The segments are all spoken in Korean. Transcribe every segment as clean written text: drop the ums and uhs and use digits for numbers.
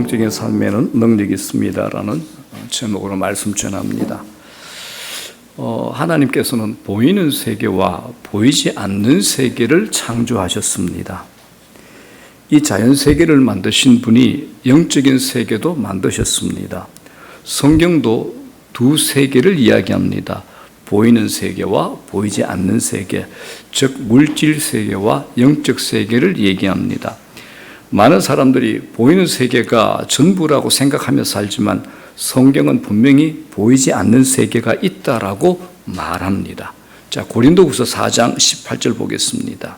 영적인 삶에는 능력이 있습니다라는 제목으로 말씀 전합니다. 하나님께서는 보이는 세계와 보이지 않는 세계를 창조하셨습니다. 이 자연 세계를 만드신 분이 영적인 세계도 만드셨습니다. 성경도 두 세계를 이야기합니다. 보이는 세계와 보이지 않는 세계, 즉 물질 세계와 영적 세계를 얘기합니다. 많은 사람들이 보이는 세계가 전부라고 생각하며 살지만 성경은 분명히 보이지 않는 세계가 있다라고 말합니다. 자, 고린도후서 4장 18절 보겠습니다.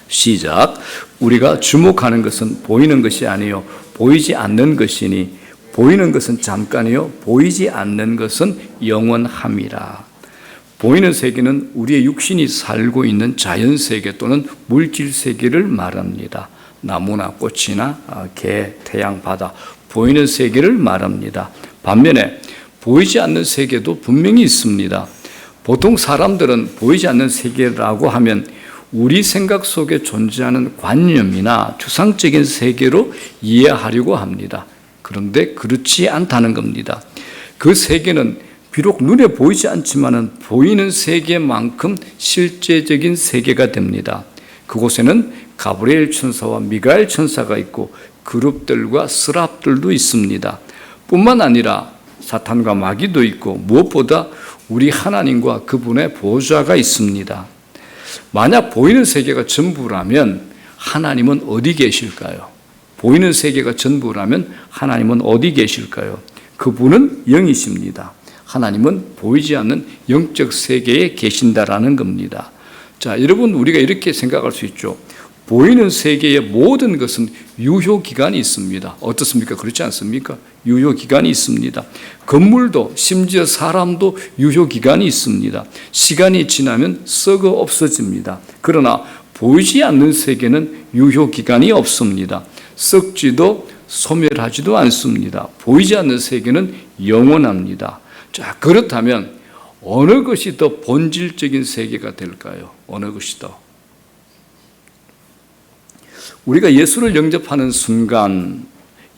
시작. 우리가 주목하는 것은 보이는 것이 아니요 보이지 않는 것이니 보이는 것은 잠깐이요 보이지 않는 것은 영원함이라. 보이는 세계는 우리의 육신이 살고 있는 자연 세계 또는 물질 세계를 말합니다. 나무나 꽃이나 개, 태양, 바다, 보이는 세계를 말합니다. 반면에 보이지 않는 세계도 분명히 있습니다. 보통 사람들은 보이지 않는 세계라고 하면 우리 생각 속에 존재하는 관념이나 추상적인 세계로 이해하려고 합니다. 그런데 그렇지 않다는 겁니다. 그 세계는 비록 눈에 보이지 않지만은 보이는 세계만큼 실제적인 세계가 됩니다. 그곳에는 가브리엘 천사와 미가엘 천사가 있고 그룹들과 스랍들도 있습니다. 뿐만 아니라 사탄과 마귀도 있고 무엇보다 우리 하나님과 그분의 보좌가 있습니다. 만약 보이는 세계가 전부라면 하나님은 어디 계실까요? 보이는 세계가 전부라면 하나님은 어디 계실까요? 그분은 영이십니다. 하나님은 보이지 않는 영적 세계에 계신다라는 겁니다. 자, 여러분, 우리가 이렇게 생각할 수 있죠. 보이는 세계의 모든 것은 유효기간이 있습니다. 어떻습니까? 그렇지 않습니까? 유효기간이 있습니다. 건물도 심지어 사람도 유효기간이 있습니다. 시간이 지나면 썩어 없어집니다. 그러나 보이지 않는 세계는 유효기간이 없습니다. 썩지도 소멸하지도 않습니다. 보이지 않는 세계는 영원합니다. 자, 그렇다면 어느 것이 더 본질적인 세계가 될까요? 어느 것이 더? 우리가 예수를 영접하는 순간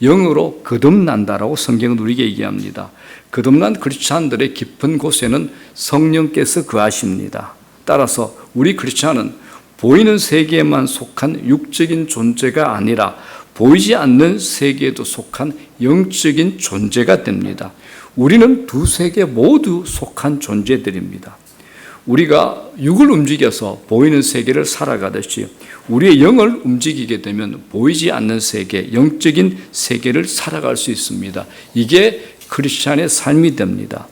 영으로 거듭난다라고 성경은 우리에게 얘기합니다. 거듭난 크리스찬들의 깊은 곳에는 성령께서 거하십니다. 따라서 우리 크리스찬은 보이는 세계에만 속한 육적인 존재가 아니라 보이지 않는 세계에도 속한 영적인 존재가 됩니다. 우리는 두 세계 모두 속한 존재들입니다. 우리가 육을 움직여서 보이는 세계를 살아가듯이 우리의 영을 움직이게 되면 보이지 않는 세계, 영적인 세계를 살아갈 수 있습니다. 이게 크리스찬의 삶이 됩니다.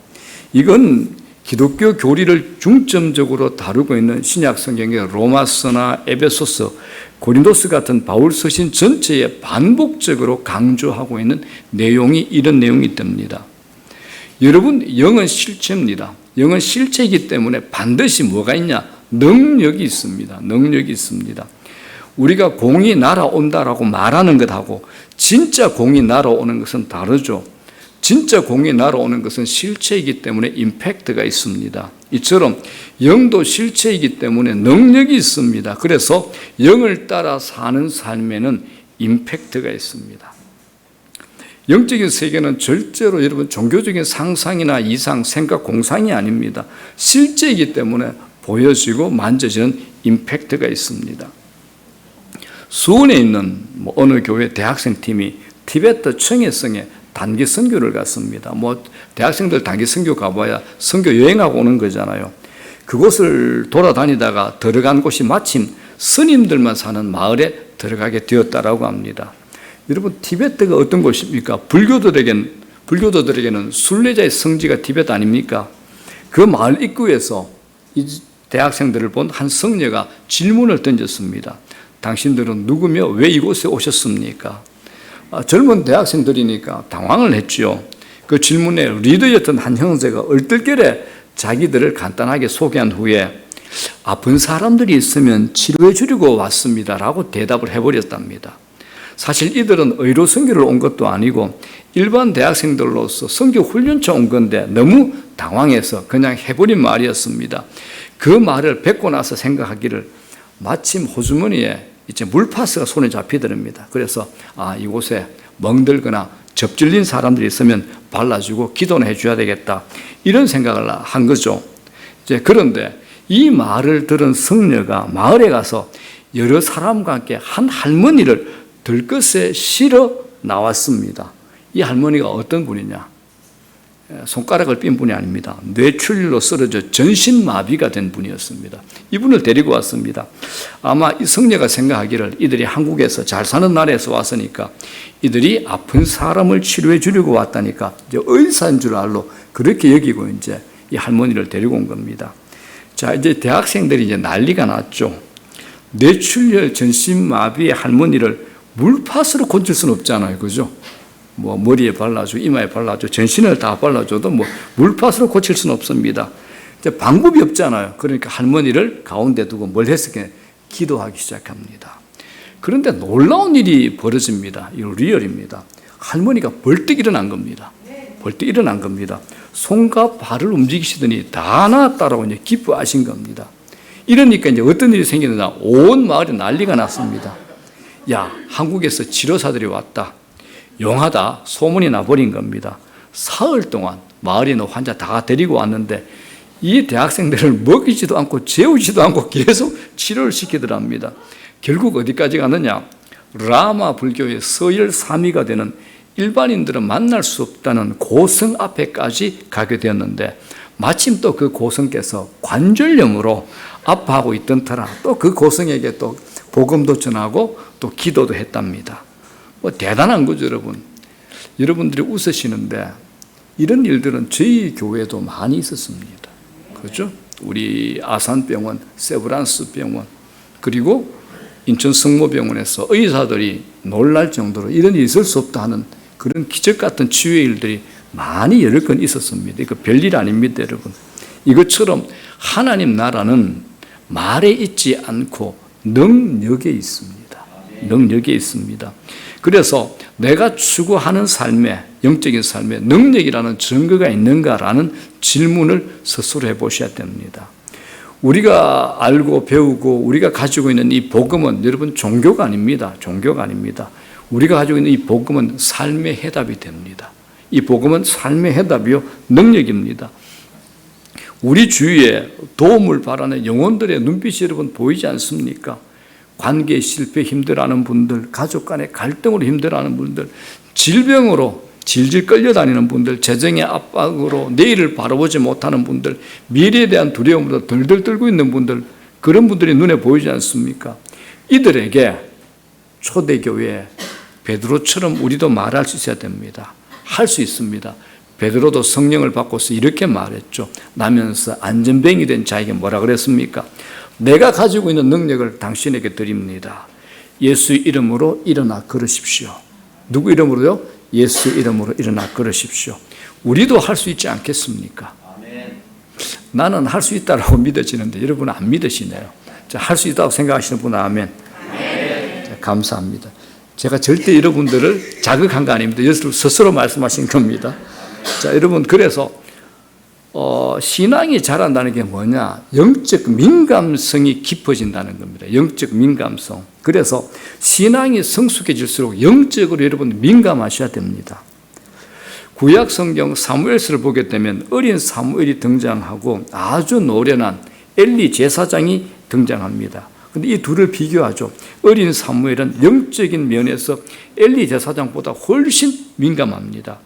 이건 기독교 교리를 중점적으로 다루고 있는 신약 성경의 로마서나 에베소서, 고린도서 같은 바울 서신 전체에 반복적으로 강조하고 있는 내용이 이런 내용이 됩니다. 여러분, 영은 실체입니다. 영은 실체이기 때문에 반드시 뭐가 있냐? 능력이 있습니다. 능력이 있습니다. 우리가 공이 날아온다라고 말하는 것하고 진짜 공이 날아오는 것은 다르죠. 진짜 공이 날아오는 것은 실체이기 때문에 임팩트가 있습니다. 이처럼 영도 실체이기 때문에 능력이 있습니다. 그래서 영을 따라 사는 삶에는 임팩트가 있습니다. 영적인 세계는 절대로 여러분 종교적인 상상이나 이상, 생각, 공상이 아닙니다. 실제이기 때문에 보여지고 만져지는 임팩트가 있습니다. 수원에 있는 어느 교회 대학생팀이 티베트 청해성에 단기 선교를 갔습니다. 대학생들 단기 선교 가봐야 선교 여행하고 오는 거잖아요. 그곳을 돌아다니다가 들어간 곳이 마침 스님들만 사는 마을에 들어가게 되었다라고 합니다. 여러분, 티베트가 어떤 곳입니까? 불교도들에게는 순례자의 성지가 티베트 아닙니까? 그 마을 입구에서 이 대학생들을 본 한 성녀가 질문을 던졌습니다. 당신들은 누구며 왜 이곳에 오셨습니까? 젊은 대학생들이니까 당황을 했죠. 그 질문에 리더였던 한 형제가 얼떨결에 자기들을 간단하게 소개한 후에 아픈 사람들이 있으면 치료해 주려고 왔습니다라고 대답을 해버렸답니다. 사실 이들은 의료 선교를 온 것도 아니고 일반 대학생들로서 선교 훈련차 온 건데 너무 당황해서 그냥 해버린 말이었습니다. 그 말을 뵙고 나서 생각하기를 마침 호주머니에 이제 물파스가 손에 잡히더랍니다. 그래서 이곳에 멍들거나 접질린 사람들이 있으면 발라주고 기도는 해줘야 되겠다. 이런 생각을 한 거죠. 그런데 이 말을 들은 성녀가 마을에 가서 여러 사람과 함께 한 할머니를 들것에 실어 나왔습니다. 이 할머니가 어떤 분이냐? 손가락을 삔 분이 아닙니다. 뇌출혈로 쓰러져 전신마비가 된 분이었습니다. 이분을 데리고 왔습니다. 아마 이 성녀가 생각하기를 이들이 한국에서 잘 사는 나라에서 왔으니까 이들이 아픈 사람을 치료해 주려고 왔다니까 이제 의사인 줄 알로 그렇게 여기고 이제 이 할머니를 데리고 온 겁니다. 자, 이제 대학생들이 이제 난리가 났죠. 뇌출혈 전신마비의 할머니를 물파스로 고칠 수는 없잖아요. 그죠? 뭐 머리에 발라줘, 이마에 발라줘, 전신을 다 발라줘도 뭐 물파스로 고칠 수는 없습니다. 이제 방법이 없잖아요. 그러니까 할머니를 가운데 두고 뭘 했을까? 기도하기 시작합니다. 그런데 놀라운 일이 벌어집니다. 이거 리얼입니다. 할머니가 벌떡 일어난 겁니다. 벌떡 일어난 겁니다. 손과 발을 움직이시더니 다 나았다라고 이제 기뻐하신 겁니다. 이러니까 이제 어떤 일이 생기느냐, 온 마을이 난리가 났습니다. 야, 한국에서 치료사들이 왔다. 용하다 소문이 나버린 겁니다. 사흘 동안 마을에 있는 환자 다 데리고 왔는데 이 대학생들을 먹이지도 않고 재우지도 않고 계속 치료를 시키더랍니다. 결국 어디까지 가느냐? 라마 불교의 서열 3위가 되는 일반인들은 만날 수 없다는 고성 앞에까지 가게 되었는데 마침 또 그 고성께서 관절염으로 아파하고 있던 터라 또 그 고성에게 또 복음도 전하고 또 기도도 했답니다. 뭐 대단한 거죠, 여러분. 여러분들이 웃으시는데 이런 일들은 저희 교회도 많이 있었습니다. 그렇죠? 우리 아산병원, 세브란스 병원, 그리고 인천 성모병원에서 의사들이 놀랄 정도로 이런 일이 있을 수 없다 하는 그런 기적 같은 치유의 일들이 많이 여러 건 있었습니다. 이거 별일 아닙니다, 여러분. 이것처럼 하나님 나라는 말에 있지 않고 능력에 있습니다. 능력에 있습니다. 그래서 내가 추구하는 삶에, 영적인 삶에 능력이라는 증거가 있는가라는 질문을 스스로 해보셔야 됩니다. 우리가 알고 배우고 우리가 가지고 있는 이 복음은 여러분 종교가 아닙니다. 종교가 아닙니다. 우리가 가지고 있는 이 복음은 삶의 해답이 됩니다. 이 복음은 삶의 해답이요 능력입니다. 우리 주위에 도움을 바라는 영혼들의 눈빛이 여러분 보이지 않습니까? 관계 실패 힘들어하는 분들, 가족 간의 갈등으로 힘들어하는 분들, 질병으로 질질 끌려다니는 분들, 재정의 압박으로 내일을 바라보지 못하는 분들, 미래에 대한 두려움으로 덜덜 떨고 있는 분들, 그런 분들이 눈에 보이지 않습니까? 이들에게 초대교회 베드로처럼 우리도 말할 수 있어야 됩니다. 할 수 있습니다. 베드로도 성령을 받고서 이렇게 말했죠. 나면서 안전뱅이 된 자에게 뭐라 그랬습니까? 내가 가지고 있는 능력을 당신에게 드립니다. 예수 이름으로 일어나 걸으십시오. 누구 이름으로요? 예수 이름으로 일어나 걸으십시오. 우리도 할 수 있지 않겠습니까? 아멘. 나는 할 수 있다고 믿어지는데 여러분은 안 믿으시네요. 할 수 있다고 생각하시는 분은 아멘. 아멘. 자, 감사합니다. 제가 절대 여러분들을 자극한 거 아닙니다. 스스로 말씀하신 겁니다. 자, 여러분, 그래서 신앙이 자란다는 게 뭐냐? 영적 민감성이 깊어진다는 겁니다. 영적 민감성. 그래서 신앙이 성숙해질수록 영적으로 여러분 민감하셔야 됩니다. 구약 성경 사무엘서를 보게 되면 어린 사무엘이 등장하고 아주 노련한 엘리 제사장이 등장합니다. 그런데 이 둘을 비교하죠. 어린 사무엘은 영적인 면에서 엘리 제사장보다 훨씬 민감합니다.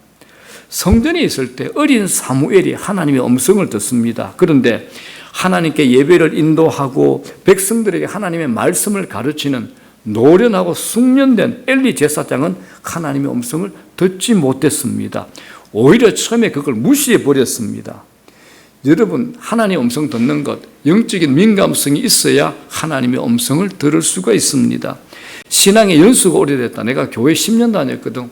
성전에 있을 때 어린 사무엘이 하나님의 음성을 듣습니다. 그런데 하나님께 예배를 인도하고 백성들에게 하나님의 말씀을 가르치는 노련하고 숙련된 엘리 제사장은 하나님의 음성을 듣지 못했습니다. 오히려 처음에 그걸 무시해 버렸습니다. 여러분, 하나님의 음성 듣는 것, 영적인 민감성이 있어야 하나님의 음성을 들을 수가 있습니다. 신앙의 연수가 오래됐다. 내가 교회 10년 다녔거든.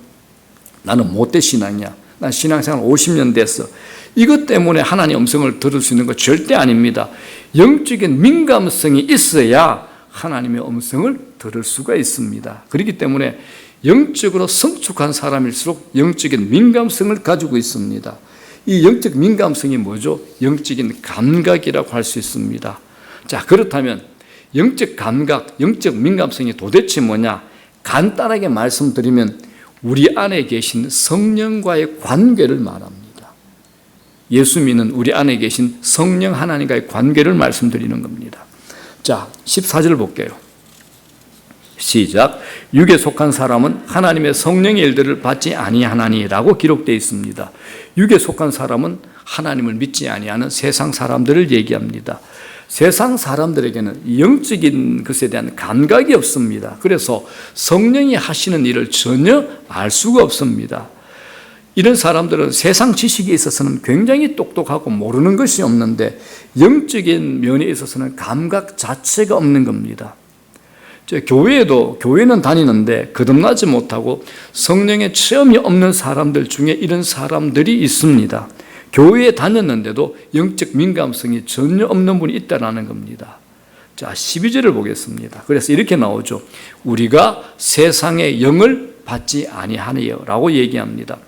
나는 못돼 신앙이야. 난 신앙생활 50년 됐어. 이것 때문에 하나님의 음성을 들을 수 있는 것 절대 아닙니다. 영적인 민감성이 있어야 하나님의 음성을 들을 수가 있습니다. 그렇기 때문에 영적으로 성숙한 사람일수록 영적인 민감성을 가지고 있습니다. 이 영적 민감성이 뭐죠? 영적인 감각이라고 할 수 있습니다. 자, 그렇다면 영적 감각, 영적 민감성이 도대체 뭐냐? 간단하게 말씀드리면 우리 안에 계신 성령과의 관계를 말합니다. 예수 믿는 우리 안에 계신 성령 하나님과의 관계를 말씀드리는 겁니다. 자, 14절 볼게요. 시작. 육에 속한 사람은 하나님의 성령의 일들을 받지 아니하나니라고 기록되어 있습니다. 육에 속한 사람은 하나님을 믿지 아니하는 세상 사람들을 얘기합니다. 세상 사람들에게는 영적인 것에 대한 감각이 없습니다. 그래서 성령이 하시는 일을 전혀 알 수가 없습니다. 이런 사람들은 세상 지식에 있어서는 굉장히 똑똑하고 모르는 것이 없는데 영적인 면에 있어서는 감각 자체가 없는 겁니다. 교회는 다니는데 거듭나지 못하고 성령의 체험이 없는 사람들 중에 이런 사람들이 있습니다. 교회에 다녔는데도 영적 민감성이 전혀 없는 분이 있다는 겁니다. 자, 12절을 보겠습니다. 그래서 이렇게 나오죠. 우리가 세상의 영을 받지 아니하니요 라고 얘기합니다.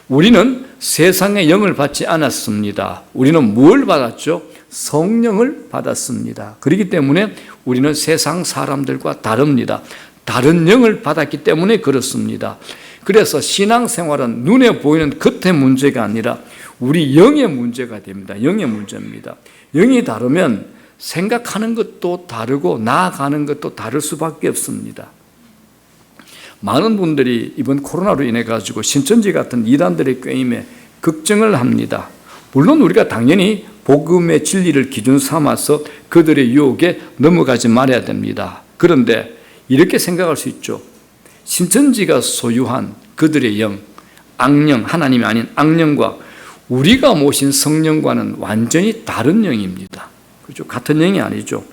우리는 세상의 영을 받지 않았습니다. 우리는 무엇을 받았죠? 성령을 받았습니다. 그렇기 때문에 우리는 세상 사람들과 다릅니다. 다른 영을 받았기 때문에 그렇습니다. 그래서 신앙생활은 눈에 보이는 겉의 문제가 아니라 우리 영의 문제가 됩니다. 영의 문제입니다. 영이 다르면 생각하는 것도 다르고 나아가는 것도 다를 수밖에 없습니다. 많은 분들이 이번 코로나로 인해 가지고 신천지 같은 이단들의 꾀임에 걱정을 합니다. 물론 우리가 당연히 복음의 진리를 기준 삼아서 그들의 유혹에 넘어가지 말아야 됩니다. 그런데 이렇게 생각할 수 있죠. 신천지가 소유한 그들의 영, 악령, 하나님이 아닌 악령과 우리가 모신 성령과는 완전히 다른 영입니다. 그렇죠? 같은 영이 아니죠.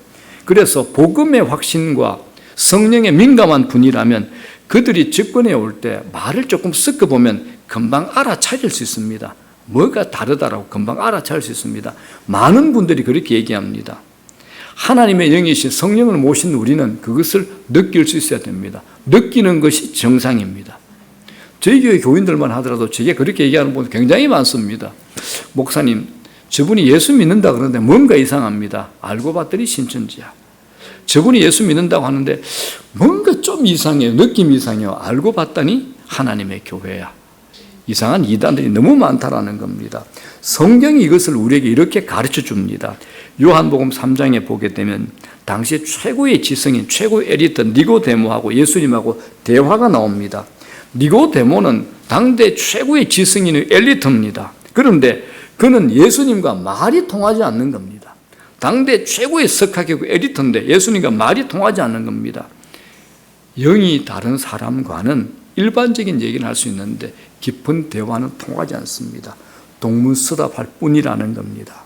그래서 복음의 확신과 성령에 민감한 분이라면 그들이 접근해 올 때 말을 조금 섞어보면 금방 알아차릴 수 있습니다. 뭐가 다르다라고 금방 알아차릴 수 있습니다. 많은 분들이 그렇게 얘기합니다. 하나님의 영이신 성령을 모신 우리는 그것을 느낄 수 있어야 됩니다. 느끼는 것이 정상입니다. 저희 교회 교인들만 하더라도 제게 그렇게 얘기하는 분들 굉장히 많습니다. 목사님, 저분이 예수 믿는다 그러는데 뭔가 이상합니다. 알고 봤더니 신천지야. 저분이 예수 믿는다고 하는데 뭔가 좀 이상해요. 느낌이 이상해요. 알고 봤더니 하나님의 교회야. 이상한 이단들이 너무 많다라는 겁니다. 성경이 이것을 우리에게 이렇게 가르쳐 줍니다. 요한복음 3장에 보게 되면 당시 최고의 지성인 최고의 에리트 니고데모하고 예수님하고 대화가 나옵니다. 니고데모는 당대 최고의 지성인의 엘리트입니다. 그런데 그는 예수님과 말이 통하지 않는 겁니다. 당대 최고의 석학이고 에리트인데 예수님과 말이 통하지 않는 겁니다. 영이 다른 사람과는 일반적인 얘기는 할 수 있는데 깊은 대화는 통하지 않습니다. 동문서답할 뿐이라는 겁니다.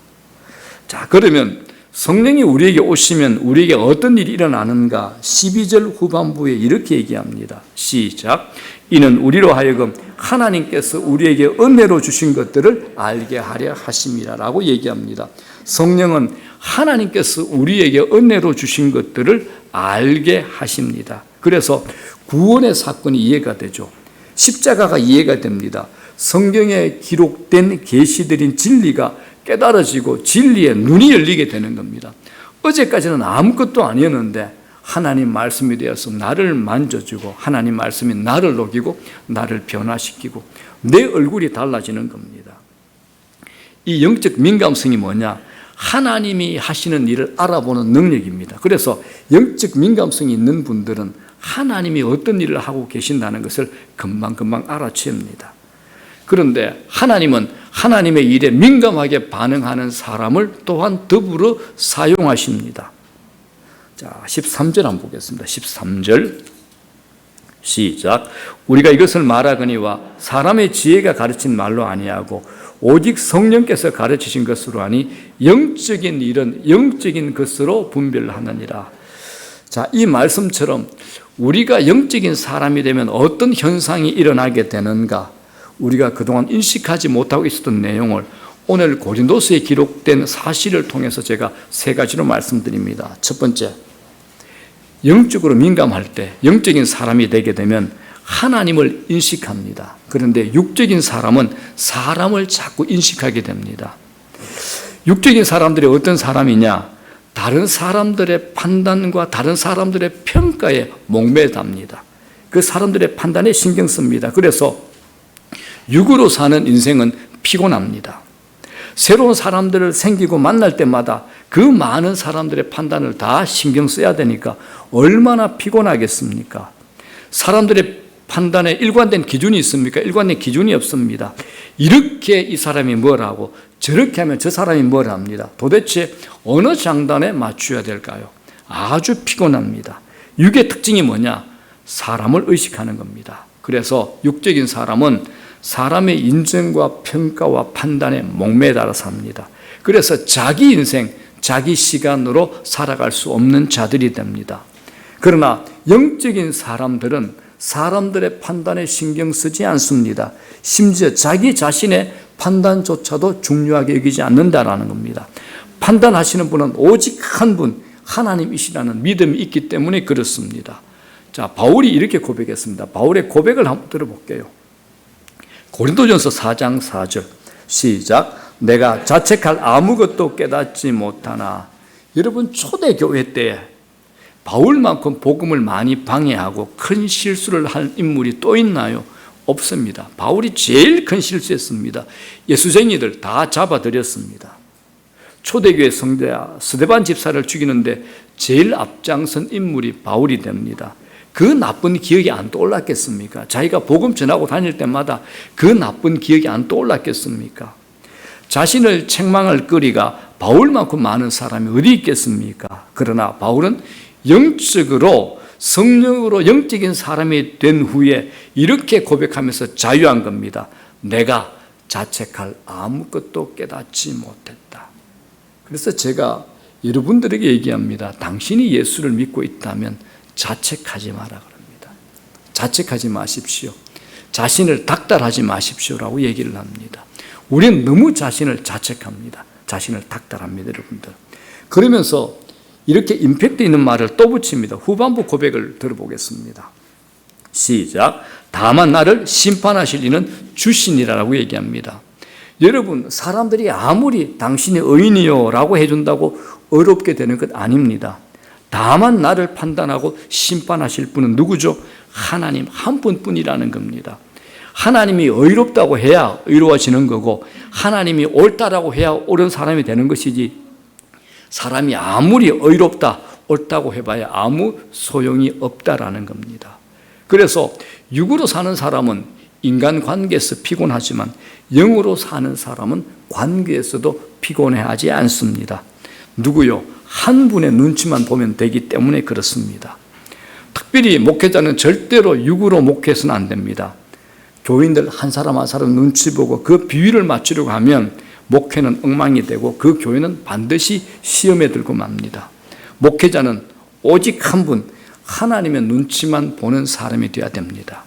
자, 그러면 성령이 우리에게 오시면 우리에게 어떤 일이 일어나는가? 12절 후반부에 이렇게 얘기합니다. 시작. 이는 우리로 하여금 하나님께서 우리에게 은혜로 주신 것들을 알게 하려 하심이라라고 얘기합니다. 성령은 하나님께서 우리에게 은혜로 주신 것들을 알게 하십니다. 그래서 구원의 사건이 이해가 되죠. 십자가가 이해가 됩니다. 성경에 기록된 계시들인 진리가 깨달아지고 진리의 눈이 열리게 되는 겁니다. 어제까지는 아무것도 아니었는데 하나님 말씀이 되어서 나를 만져주고 하나님 말씀이 나를 녹이고 나를 변화시키고 내 얼굴이 달라지는 겁니다. 이 영적 민감성이 뭐냐? 하나님이 하시는 일을 알아보는 능력입니다. 그래서 영적 민감성이 있는 분들은 하나님이 어떤 일을 하고 계신다는 것을 금방금방 알아채웁니다. 그런데 하나님은 하나님의 일에 민감하게 반응하는 사람을 또한 더불어 사용하십니다. 자, 13절 한번 보겠습니다. 13절 시작. 우리가 이것을 말하거니와 사람의 지혜가 가르친 말로 아니하고 오직 성령께서 가르치신 것으로 하니 영적인 일은 영적인 것으로 분별하느니라. 자, 이 말씀처럼 우리가 영적인 사람이 되면 어떤 현상이 일어나게 되는가? 우리가 그동안 인식하지 못하고 있었던 내용을 오늘 고린도서에 기록된 사실을 통해서 제가 세 가지로 말씀드립니다. 첫 번째, 영적으로 민감할 때 영적인 사람이 되게 되면 하나님을 인식합니다. 그런데 육적인 사람은 사람을 자꾸 인식하게 됩니다. 육적인 사람들이 어떤 사람이냐? 다른 사람들의 판단과 다른 사람들의 평가에 목매답니다. 그 사람들의 판단에 신경 씁니다. 그래서 육으로 사는 인생은 피곤합니다. 새로운 사람들을 생기고 만날 때마다 그 많은 사람들의 판단을 다 신경 써야 되니까 얼마나 피곤하겠습니까? 사람들의 판단에 일관된 기준이 있습니까? 일관된 기준이 없습니다. 이렇게 이 사람이 뭘 하고 저렇게 하면 저 사람이 뭘 합니다. 도대체 어느 장단에 맞춰야 될까요? 아주 피곤합니다. 육의 특징이 뭐냐? 사람을 의식하는 겁니다. 그래서 육적인 사람은 사람의 인정과 평가와 판단에 목매달아 삽니다. 그래서 자기 인생, 자기 시간으로 살아갈 수 없는 자들이 됩니다. 그러나 영적인 사람들은 사람들의 판단에 신경 쓰지 않습니다. 심지어 자기 자신의 판단조차도 중요하게 여기지 않는다라는 겁니다. 판단하시는 분은 오직 한 분, 하나님이시라는 믿음이 있기 때문에 그렇습니다. 자, 바울이 이렇게 고백했습니다. 바울의 고백을 한번 들어볼게요. 고린도전서 4장 4절 시작. 내가 자책할 아무것도 깨닫지 못하나. 여러분, 초대교회 때 바울만큼 복음을 많이 방해하고 큰 실수를 한 인물이 또 있나요? 없습니다. 바울이 제일 큰 실수했습니다. 예수쟁이들 다 잡아들였습니다. 초대교회 성대야 스데반 집사를 죽이는데 제일 앞장선 인물이 바울이 됩니다. 그 나쁜 기억이 안 떠올랐겠습니까? 자기가 복음 전하고 다닐 때마다 그 나쁜 기억이 안 떠올랐겠습니까? 자신을 책망할 거리가 바울만큼 많은 사람이 어디 있겠습니까? 그러나 바울은 영적으로 성령으로 영적인 사람이 된 후에 이렇게 고백하면서 자유한 겁니다. 내가 자책할 아무것도 깨닫지 못했다. 그래서 제가 여러분들에게 얘기합니다. 당신이 예수를 믿고 있다면 자책하지 마라 그럽니다. 자책하지 마십시오. 자신을 닥달하지 마십시오라고 얘기를 합니다. 우리는 너무 자신을 자책합니다. 자신을 닥달합니다, 여러분들. 그러면서 이렇게 임팩트 있는 말을 또 붙입니다. 후반부 고백을 들어보겠습니다. 시작. 다만 나를 심판하실 이는 주시니라라고 얘기합니다. 여러분, 사람들이 아무리 당신이 의인이요 라고 해준다고 어렵게 되는 것 아닙니다. 다만 나를 판단하고 심판하실 분은 누구죠? 하나님 한 분뿐이라는 겁니다. 하나님이 의롭다고 해야 의로워지는 거고 하나님이 옳다라고 해야 옳은 사람이 되는 것이지, 사람이 아무리 의롭다, 옳다고 해봐야 아무 소용이 없다라는 겁니다. 그래서 육으로 사는 사람은 인간관계에서 피곤하지만 영으로 사는 사람은 관계에서도 피곤해하지 않습니다. 누구요? 한 분의 눈치만 보면 되기 때문에 그렇습니다. 특별히 목회자는 절대로 육으로 목회해서는 안 됩니다. 교인들 한 사람 한 사람 눈치 보고 그 비율을 맞추려고 하면 목회는 엉망이 되고 그 교회는 반드시 시험에 들고 맙니다. 목회자는 오직 한 분, 하나님의 눈치만 보는 사람이 되어야 됩니다.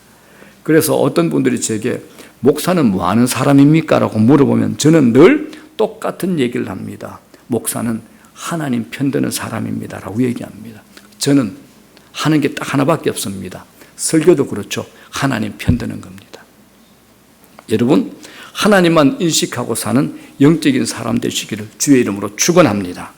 그래서 어떤 분들이 제게 목사는 뭐 하는 사람입니까? 라고 물어보면 저는 늘 똑같은 얘기를 합니다. 목사는 하나님 편드는 사람입니다 라고 얘기합니다. 저는 하는 게 딱 하나밖에 없습니다. 설교도 그렇죠. 하나님 편드는 겁니다. 여러분, 하나님만 인식하고 사는 영적인 사람 되시기를 주의 이름으로 축원합니다.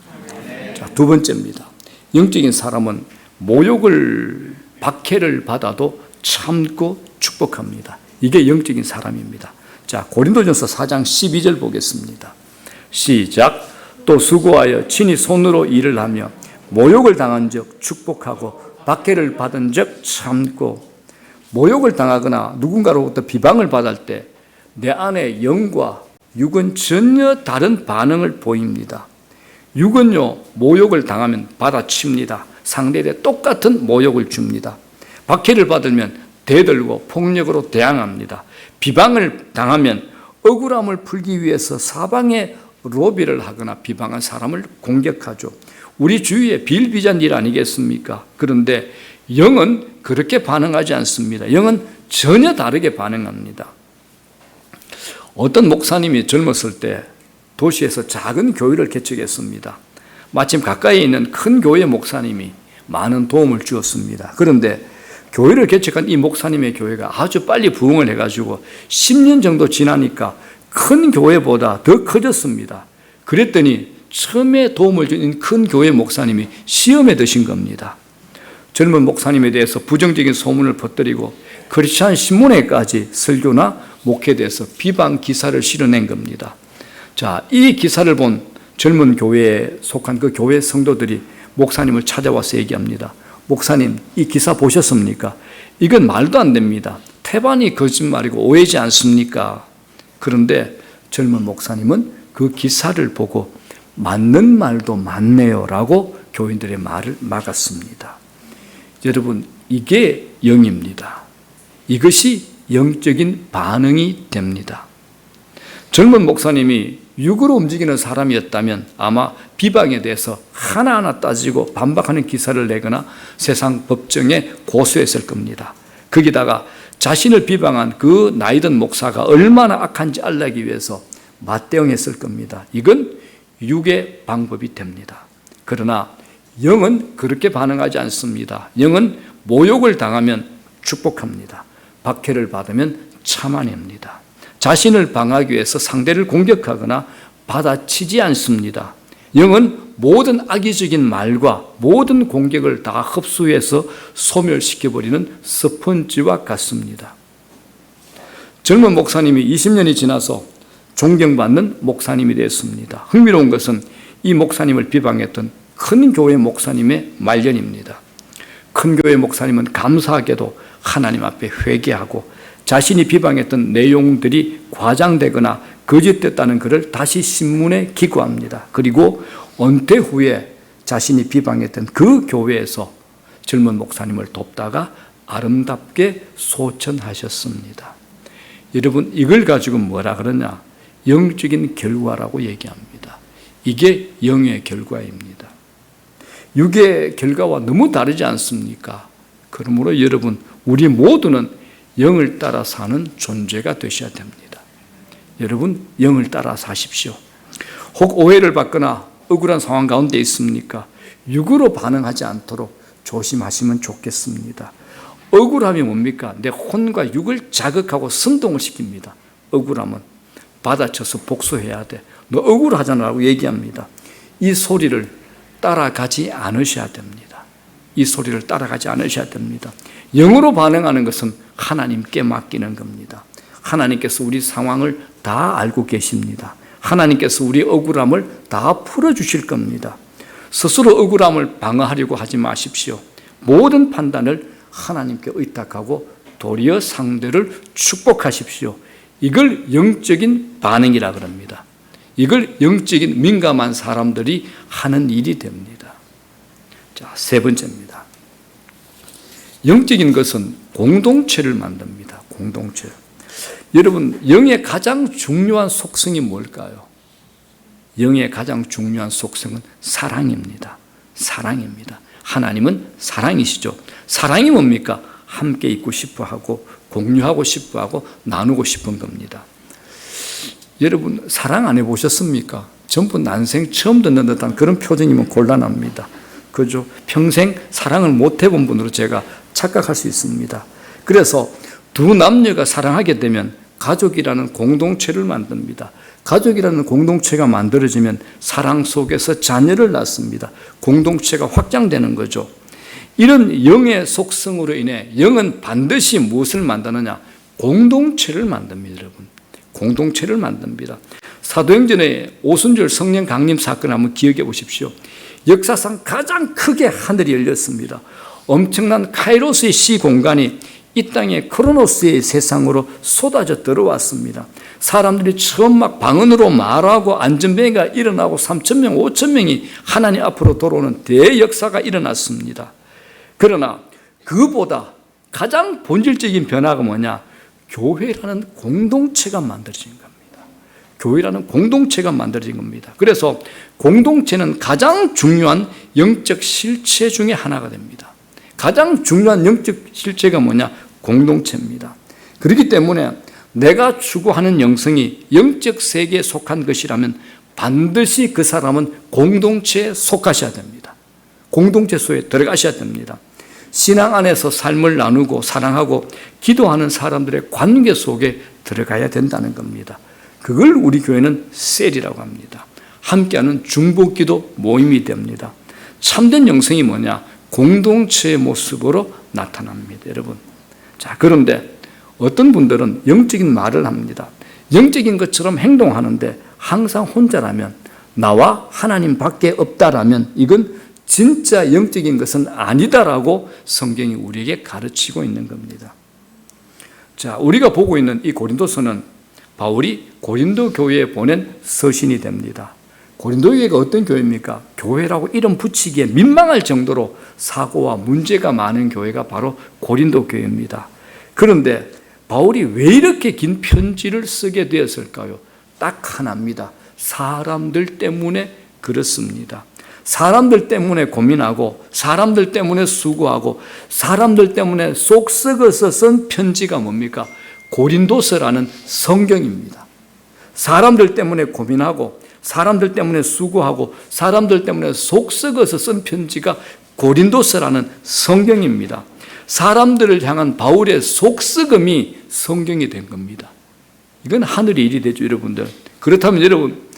자, 두 번째입니다. 영적인 사람은 모욕을, 박해를 받아도 참고 축복합니다. 이게 영적인 사람입니다. 자, 고린도전서 4장 12절 보겠습니다. 시작. 또 수고하여 친히 손으로 일을 하며 모욕을 당한 적 축복하고 박해를 받은 적 참고. 모욕을 당하거나 누군가로부터 비방을 받을 때 내 안에 영과 육은 전혀 다른 반응을 보입니다. 육은요, 모욕을 당하면 받아칩니다. 상대에 똑같은 모욕을 줍니다. 박해를 받으면 대들고 폭력으로 대항합니다. 비방을 당하면 억울함을 풀기 위해서 사방에 로비를 하거나 비방한 사람을 공격하죠. 우리 주위에 비일비재한 일 아니겠습니까? 그런데 영은 그렇게 반응하지 않습니다. 영은 전혀 다르게 반응합니다. 어떤 목사님이 젊었을 때 도시에서 작은 교회를 개척했습니다. 마침 가까이 있는 큰 교회 목사님이 많은 도움을 주었습니다. 그런데 교회를 개척한 이 목사님의 교회가 아주 빨리 부흥을 해가지고 10년 정도 지나니까 큰 교회보다 더 커졌습니다. 그랬더니 처음에 도움을 준 큰 교회 목사님이 시험에 드신 겁니다. 젊은 목사님에 대해서 부정적인 소문을 퍼뜨리고 크리스천 신문에까지 설교나 목회에 대해서 비방 기사를 실어낸 겁니다. 자, 이 기사를 본 젊은 교회에 속한 그 교회 성도들이 목사님을 찾아와서 얘기합니다. 목사님, 이 기사 보셨습니까? 이건 말도 안 됩니다. 태반이 거짓말이고 오해지 않습니까? 그런데 젊은 목사님은 그 기사를 보고 맞는 말도 맞네요 라고 교인들의 말을 막았습니다. 여러분, 이게 영입니다. 이것이 영적인 반응이 됩니다. 젊은 목사님이 육으로 움직이는 사람이었다면 아마 비방에 대해서 하나하나 따지고 반박하는 기사를 내거나 세상 법정에 고소했을 겁니다. 거기다가 자신을 비방한 그 나이든 목사가 얼마나 악한지 알리기 위해서 맞대응했을 겁니다. 이건 육의 방법이 됩니다. 그러나 영은 그렇게 반응하지 않습니다. 영은 모욕을 당하면 축복합니다. 박해를 받으면 참아냅니다. 자신을 방어하기 위해서 상대를 공격하거나 받아치지 않습니다. 영은 모든 악의적인 말과 모든 공격을 다 흡수해서 소멸시켜버리는 스펀지와 같습니다. 젊은 목사님이 20년이 지나서 존경받는 목사님이 되었습니다. 흥미로운 것은 이 목사님을 비방했던 큰 교회 목사님의 말년입니다. 큰 교회 목사님은 감사하게도 하나님 앞에 회개하고 자신이 비방했던 내용들이 과장되거나 거짓됐다는 것을 다시 신문에 기고합니다. 그리고 은퇴 후에 자신이 비방했던 그 교회에서 젊은 목사님을 돕다가 아름답게 소천하셨습니다. 여러분, 이걸 가지고 뭐라 그러냐? 영적인 결과라고 얘기합니다. 이게 영의 결과입니다. 육의 결과와 너무 다르지 않습니까? 그러므로 여러분, 우리 모두는 영을 따라 사는 존재가 되셔야 됩니다. 여러분, 영을 따라 사십시오. 혹 오해를 받거나 억울한 상황 가운데 있습니까? 육으로 반응하지 않도록 조심하시면 좋겠습니다. 억울함이 뭡니까? 내 혼과 육을 자극하고 선동을 시킵니다. 억울함은 받아쳐서 복수해야 돼. 너 억울하잖아라고 얘기합니다. 이 소리를 따라가지 않으셔야 됩니다. 이 소리를 따라가지 않으셔야 됩니다. 영으로 반응하는 것은 하나님께 맡기는 겁니다. 하나님께서 우리 상황을 다 알고 계십니다. 하나님께서 우리 억울함을 다 풀어주실 겁니다. 스스로 억울함을 방어하려고 하지 마십시오. 모든 판단을 하나님께 의탁하고 도리어 상대를 축복하십시오. 이걸 영적인 반응이라 그럽니다. 이걸 영적인 민감한 사람들이 하는 일이 됩니다. 자, 세 번째입니다. 영적인 것은 공동체를 만듭니다. 공동체. 여러분, 영의 가장 중요한 속성이 뭘까요? 영의 가장 중요한 속성은 사랑입니다. 사랑입니다. 하나님은 사랑이시죠. 사랑이 뭡니까? 함께 있고 싶어 하고 공유하고 싶어 하고 나누고 싶은 겁니다. 여러분, 사랑 안 해보셨습니까? 전부 난생 처음 듣는 듯한 그런 표정이면 곤란합니다. 그죠? 평생 사랑을 못 해본 분으로 제가 착각할 수 있습니다. 그래서 두 남녀가 사랑하게 되면 가족이라는 공동체를 만듭니다. 가족이라는 공동체가 만들어지면 사랑 속에서 자녀를 낳습니다. 공동체가 확장되는 거죠. 이런 영의 속성으로 인해 영은 반드시 무엇을 만드느냐? 공동체를 만듭니다, 여러분. 공동체를 만듭니다. 사도행전의 오순절 성령 강림 사건 한번 기억해 보십시오. 역사상 가장 크게 하늘이 열렸습니다. 엄청난 카이로스의 시공간이 이 땅에 크로노스의 세상으로 쏟아져 들어왔습니다. 사람들이 처음 막 방언으로 말하고 안전뱅이가 일어나고 3,000명, 5,000명이 하나님 앞으로 돌아오는 대역사가 일어났습니다. 그러나 그보다 가장 본질적인 변화가 뭐냐? 교회라는 공동체가 만들어진 겁니다. 교회라는 공동체가 만들어진 겁니다. 그래서 공동체는 가장 중요한 영적 실체 중에 하나가 됩니다. 가장 중요한 영적 실체가 뭐냐? 공동체입니다. 그렇기 때문에 내가 추구하는 영성이 영적 세계에 속한 것이라면 반드시 그 사람은 공동체에 속하셔야 됩니다. 공동체 속에 들어가셔야 됩니다. 신앙 안에서 삶을 나누고 사랑하고 기도하는 사람들의 관계 속에 들어가야 된다는 겁니다. 그걸 우리 교회는 셀이라고 합니다. 함께하는 중보기도 모임이 됩니다. 참된 영성이 뭐냐? 공동체의 모습으로 나타납니다. 여러분. 자, 그런데 어떤 분들은 영적인 말을 합니다. 영적인 것처럼 행동하는데 항상 혼자라면, 나와 하나님 밖에 없다라면 이건 진짜 영적인 것은 아니다라고 성경이 우리에게 가르치고 있는 겁니다. 자, 우리가 보고 있는 이 고린도서는 바울이 고린도 교회에 보낸 서신이 됩니다. 고린도 교회가 어떤 교회입니까? 교회라고 이름 붙이기에 민망할 정도로 사고와 문제가 많은 교회가 바로 고린도 교회입니다. 그런데 바울이 왜 이렇게 긴 편지를 쓰게 되었을까요? 딱 하나입니다. 사람들 때문에 그렇습니다. 사람들 때문에 고민하고, 사람들 때문에 수고하고, 사람들 때문에 속 썩어서 쓴 편지가 뭡니까? 고린도서라는 성경입니다. 사람들 때문에 고민하고, 사람들 때문에 수고하고, 사람들 때문에 속 썩어서 쓴 편지가 고린도서라는 성경입니다. 사람들을 향한 바울의 속썩음이 성경이 된 겁니다. 이건 하늘의 일이 되죠, 여러분들. 그렇다면 여러분,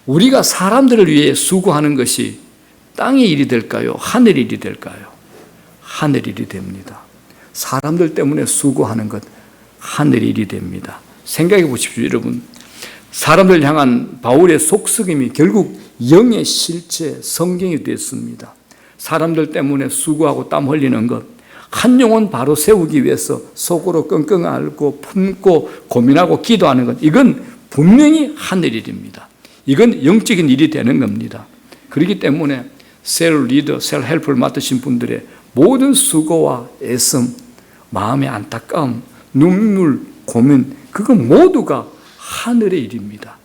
우리가 사람들을 위해 수고하는 것이 땅의 일이 될까요? 하늘의 일이 될까요? 하늘의 일이 됩니다. 사람들 때문에 수고하는 것, 하늘의 일이 됩니다. 생각해 보십시오, 여러분. 사람들 향한 바울의 속썩임이 결국 영의 실체, 성경이 됐습니다. 사람들 때문에 수고하고 땀 흘리는 것, 한 영혼 바로 세우기 위해서 속으로 끙끙 앓고 품고 고민하고 기도하는 것, 이건 분명히 하늘 일입니다. 이건 영적인 일이 되는 겁니다. 그렇기 때문에 셀 리더, 셀 헬프를 맡으신 분들의 모든 수고와 애씀, 마음의 안타까움, 눈물, 고민, 그거 모두가 하늘의 일입니다.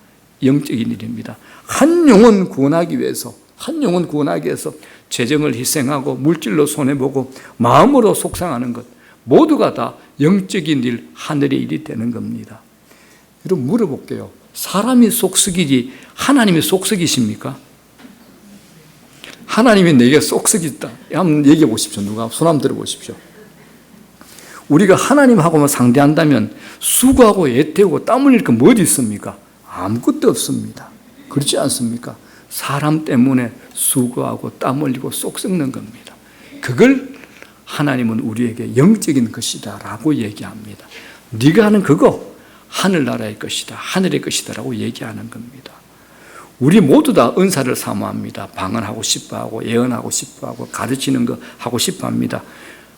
영적인 일입니다. 한 영혼 구원하기 위해서, 한 영혼 구원하기 위해서 재정을 희생하고 물질로 손해보고 마음으로 속상하는 것, 모두가 다 영적인 일, 하늘의 일이 되는 겁니다. 여러분, 물어볼게요. 사람이 속썩이지 하나님이 속썩이십니까? 하나님이 내게 속썩였다. 한번 얘기해 보십시오. 누가 손 한번 들어보십시오. 우리가 하나님하고만 상대한다면 수고하고 애태우고 땀 흘릴 거 뭐 어디 있습니까? 아무것도 없습니다. 그렇지 않습니까? 사람 때문에 수고하고 땀 흘리고 속 썩는 겁니다. 그걸 하나님은 우리에게 영적인 것이다 라고 얘기합니다. 네가 하는 그거 하늘나라의 것이다, 하늘의 것이다 라고 얘기하는 겁니다. 우리 모두 다 은사를 사모합니다. 방언하고 싶어하고 예언하고 싶어하고 가르치는 거 하고 싶어합니다.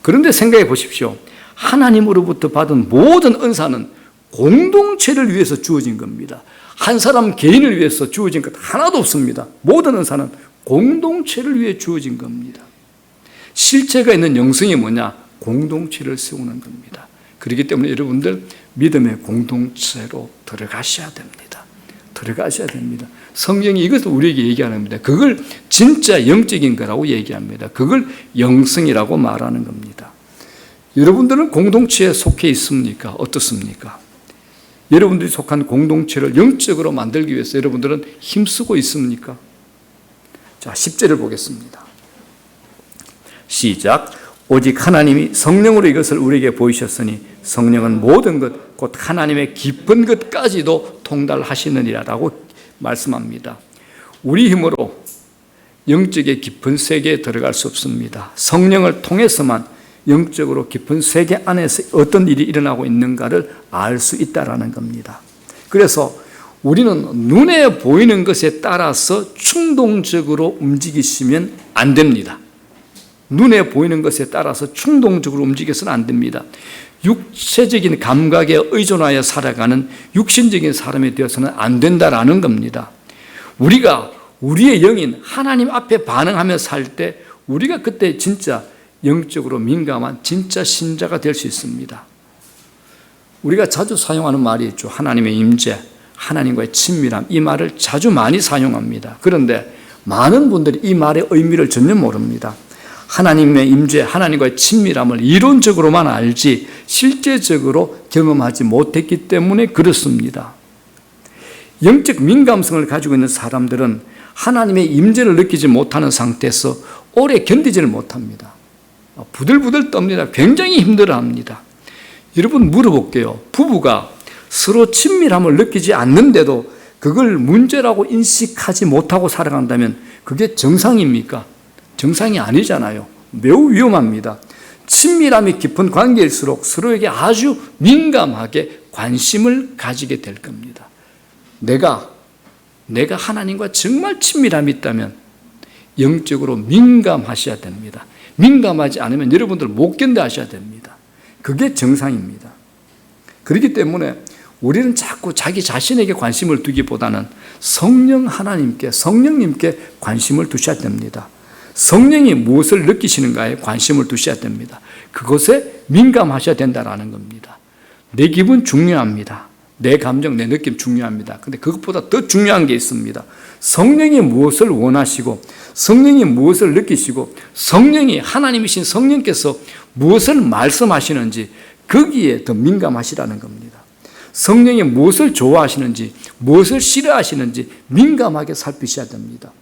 그런데 생각해 보십시오. 하나님으로부터 받은 모든 은사는 공동체를 위해서 주어진 겁니다. 한 사람 개인을 위해서 주어진 것 하나도 없습니다. 모든 은사는 공동체를 위해 주어진 겁니다. 실체가 있는 영성이 뭐냐? 공동체를 세우는 겁니다. 그렇기 때문에 여러분들 믿음의 공동체로 들어가셔야 됩니다. 들어가셔야 됩니다. 성경이 이것을 우리에게 얘기하는 겁니다. 그걸 진짜 영적인 거라고 얘기합니다. 그걸 영성이라고 말하는 겁니다. 여러분들은 공동체에 속해 있습니까? 어떻습니까? 여러분들이 속한 공동체를 영적으로 만들기 위해서 여러분들은 힘쓰고 있습니까? 자, 10절을 보겠습니다. 시작. 오직 하나님이 성령으로 이것을 우리에게 보이셨으니 성령은 모든 것, 곧 하나님의 깊은 것까지도 통달하시느니라라고 말씀합니다. 우리 힘으로 영적의 깊은 세계에 들어갈 수 없습니다. 성령을 통해서만 영적으로 깊은 세계 안에서 어떤 일이 일어나고 있는가를 알 수 있다라는 겁니다. 그래서 우리는 눈에 보이는 것에 따라서 충동적으로 움직이시면 안 됩니다. 눈에 보이는 것에 따라서 충동적으로 움직여서는 안 됩니다. 육체적인 감각에 의존하여 살아가는 육신적인 사람이 되어서는 안 된다라는 겁니다. 우리가 우리의 영인 하나님 앞에 반응하며 살 때 우리가 그때 진짜 영적으로 민감한 진짜 신자가 될 수 있습니다. 우리가 자주 사용하는 말이 있죠. 하나님의 임재, 하나님과의 친밀함, 이 말을 자주 많이 사용합니다. 그런데 많은 분들이 이 말의 의미를 전혀 모릅니다. 하나님의 임재, 하나님과의 친밀함을 이론적으로만 알지 실제적으로 경험하지 못했기 때문에 그렇습니다. 영적 민감성을 가지고 있는 사람들은 하나님의 임재를 느끼지 못하는 상태에서 오래 견디지를 못합니다. 부들부들 떱니다. 굉장히 힘들어합니다. 여러분, 물어볼게요. 부부가 서로 친밀함을 느끼지 않는데도 그걸 문제라고 인식하지 못하고 살아간다면 그게 정상입니까? 정상이 아니잖아요. 매우 위험합니다. 친밀함이 깊은 관계일수록 서로에게 아주 민감하게 관심을 가지게 될 겁니다. 내가 하나님과 정말 친밀함이 있다면 영적으로 민감하셔야 됩니다. 민감하지 않으면 여러분들 못 견뎌 하셔야 됩니다. 그게 정상입니다. 그렇기 때문에 우리는 자꾸 자기 자신에게 관심을 두기보다는 성령 하나님께, 성령님께 관심을 두셔야 됩니다. 성령이 무엇을 느끼시는가에 관심을 두셔야 됩니다. 그것에 민감하셔야 된다는 겁니다. 내 기분 중요합니다. 내 감정, 내 느낌 중요합니다. 근데 그것보다 더 중요한 게 있습니다. 성령이 무엇을 원하시고, 성령이 무엇을 느끼시고, 성령이, 하나님이신 성령께서 무엇을 말씀하시는지 거기에 더 민감하시라는 겁니다. 성령이 무엇을 좋아하시는지, 무엇을 싫어하시는지 민감하게 살피셔야 됩니다.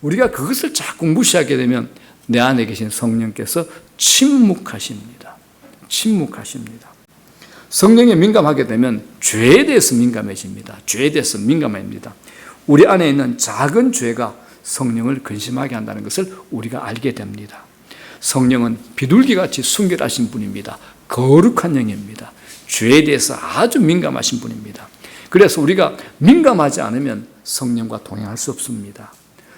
우리가 그것을 자꾸 무시하게 되면 내 안에 계신 성령께서 침묵하십니다. 침묵하십니다. 성령에 민감하게 되면 죄에 대해서 민감해집니다. 죄에 대해서 민감합니다. 우리 안에 있는 작은 죄가 성령을 근심하게 한다는 것을 우리가 알게 됩니다. 성령은 비둘기같이 순결하신 분입니다. 거룩한 영입니다. 죄에 대해서 아주 민감하신 분입니다. 그래서 우리가 민감하지 않으면 성령과 동행할 수 없습니다.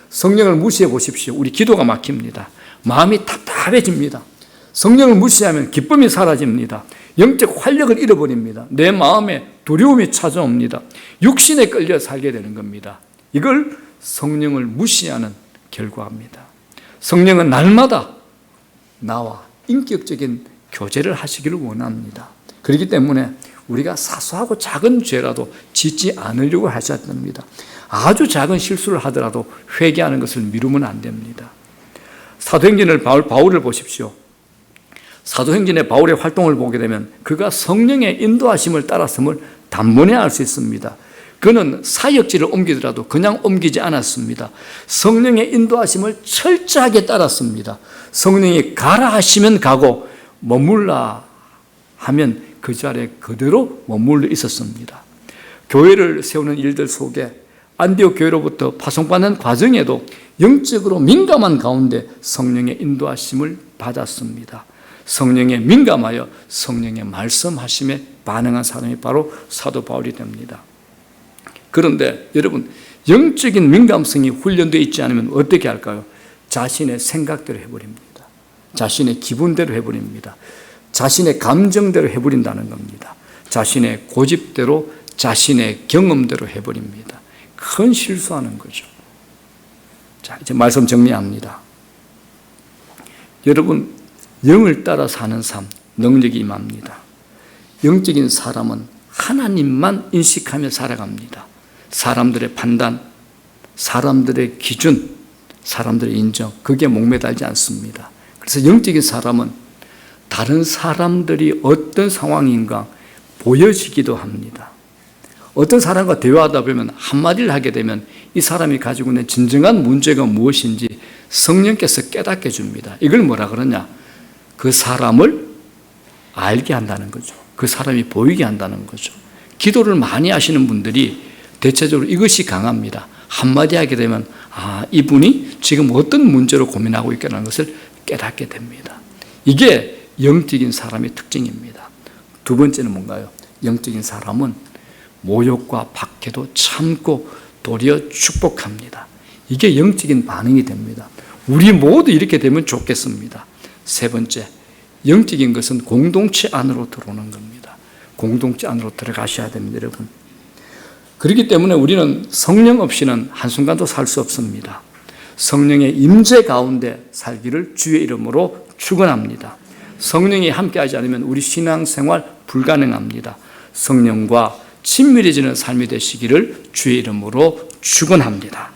성령을 무시해 보십시오. 우리 기도가 막힙니다. 마음이 답답해집니다. 성령을 무시하면 기쁨이 사라집니다. 영적 활력을 잃어버립니다. 내 마음에 두려움이 찾아옵니다. 육신에 끌려 살게 되는 겁니다. 이걸 성령을 무시하는 결과입니다. 성령은 날마다 나와 인격적인 교제를 하시기를 원합니다. 그렇기 때문에 우리가 사소하고 작은 죄라도 짓지 않으려고 하셔야 됩니다. 아주 작은 실수를 하더라도 회개하는 것을 미루면 안 됩니다. 사도행전을 바울을 보십시오. 사도행전의 바울의 활동을 보게 되면 그가 성령의 인도하심을 따랐음을 단번에 알 수 있습니다. 그는 사역지를 옮기더라도 그냥 옮기지 않았습니다. 성령의 인도하심을 철저하게 따랐습니다. 성령이 가라 하시면 가고 머물라 하면 그 자리에 그대로 머물러 있었습니다. 교회를 세우는 일들 속에 안디옥 교회로부터 파송받는 과정에도 영적으로 민감한 가운데 성령의 인도하심을 받았습니다. 성령에 민감하여 성령의 말씀하심에 반응한 사람이 바로 사도 바울이 됩니다. 그런데 여러분, 영적인 민감성이 훈련되어 있지 않으면 어떻게 할까요? 자신의 생각대로 해버립니다. 자신의 기분대로 해버립니다. 자신의 감정대로 해버린다는 겁니다. 자신의 고집대로, 자신의 경험대로 해버립니다. 큰 실수하는 거죠. 자, 이제 말씀 정리합니다. 여러분, 영을 따라 사는 삶, 능력이 임합니다. 영적인 사람은 하나님만 인식하며 살아갑니다. 사람들의 판단, 사람들의 기준, 사람들의 인정, 그게 목매달지 않습니다. 그래서 영적인 사람은 다른 사람들이 어떤 상황인가 보여지기도 합니다. 어떤 사람과 대화하다 보면 한마디를 하게 되면 이 사람이 가지고 있는 진정한 문제가 무엇인지 성령께서 깨닫게 줍니다. 이걸 뭐라 그러냐? 그 사람을 알게 한다는 거죠. 그 사람이 보이게 한다는 거죠. 기도를 많이 하시는 분들이 대체적으로 이것이 강합니다. 한마디 하게 되면 이분이 지금 어떤 문제로 고민하고 있겠다는 것을 깨닫게 됩니다. 이게 영적인 사람의 특징입니다. 두 번째는 뭔가요? 영적인 사람은 모욕과 박해도 참고 도리어 축복합니다. 이게 영적인 반응이 됩니다. 우리 모두 이렇게 되면 좋겠습니다. 세 번째, 영적인 것은 공동체 안으로 들어오는 겁니다. 공동체 안으로 들어가셔야 됩니다, 여러분. 그렇기 때문에 우리는 성령 없이는 한순간도 살 수 없습니다. 성령의 임재 가운데 살기를 주의 이름으로 축원합니다. 성령이 함께하지 않으면 우리 신앙생활 불가능합니다. 성령과 친밀해지는 삶이 되시기를 주의 이름으로 축원합니다.